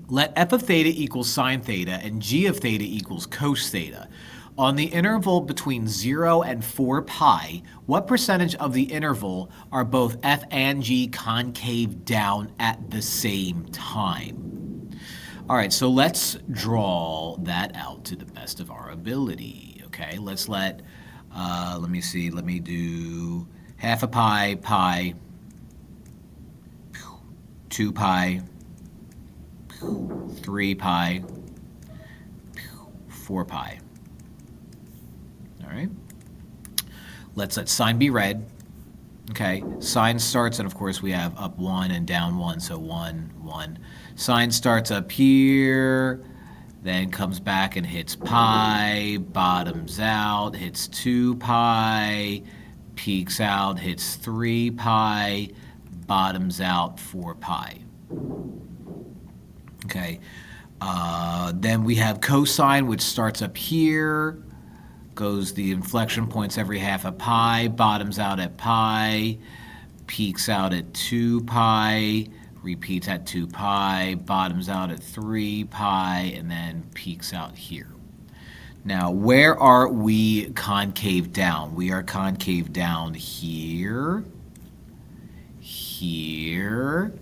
Let f of theta equals sine theta and g of theta equals cos theta. On the interval between 0 and 4 pi, what percentage of the interval are both f and g concave down at the same time? All right, so let's draw that out to the best of our ability. Okay, let me see, let me do half a pi, pi, 2 pi, 3 pi, 4 pi. All right. Let's let sine be red. Okay. Sine starts, and of course we have up 1 and down 1, so 1, 1. Sine starts up here, then comes back and hits pi, bottoms out, hits 2 pi, peaks out, hits 3 pi, bottoms out, 4 pi. Okay, then we have cosine, which starts up here, goes the inflection points every half a pi, bottoms out at pi, peaks out at 2 pi, repeats at 2 pi, bottoms out at 3 pi, and then peaks out here. Now, where are we concave down? We are concave down here, here,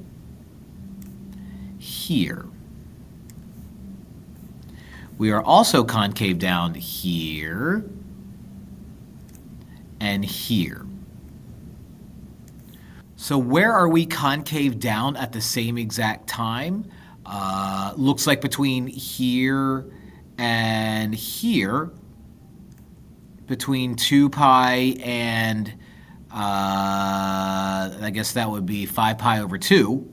here. We are also concave down here and here. So where are we concave down at the same exact time? Looks like between here and here, between 2 pi and I guess that would be 5 pi over 2.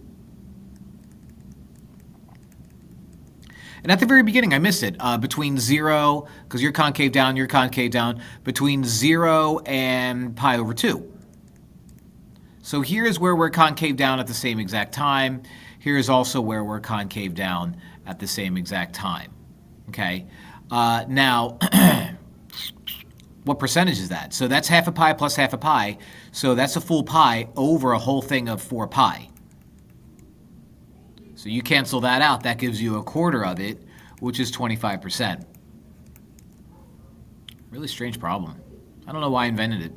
And at the very beginning, I missed it. Between 0, because you're concave down, between 0 and pi over 2. So here's where we're concave down at the same exact time. Here's also where we're concave down at the same exact time. Okay. Now, what percentage is that? So that's half a pi plus half a pi. So that's a full pi over a whole thing of 4 pi. So you cancel that out, that gives you a quarter of it, which is 25%. Really strange problem. I don't know why I invented it.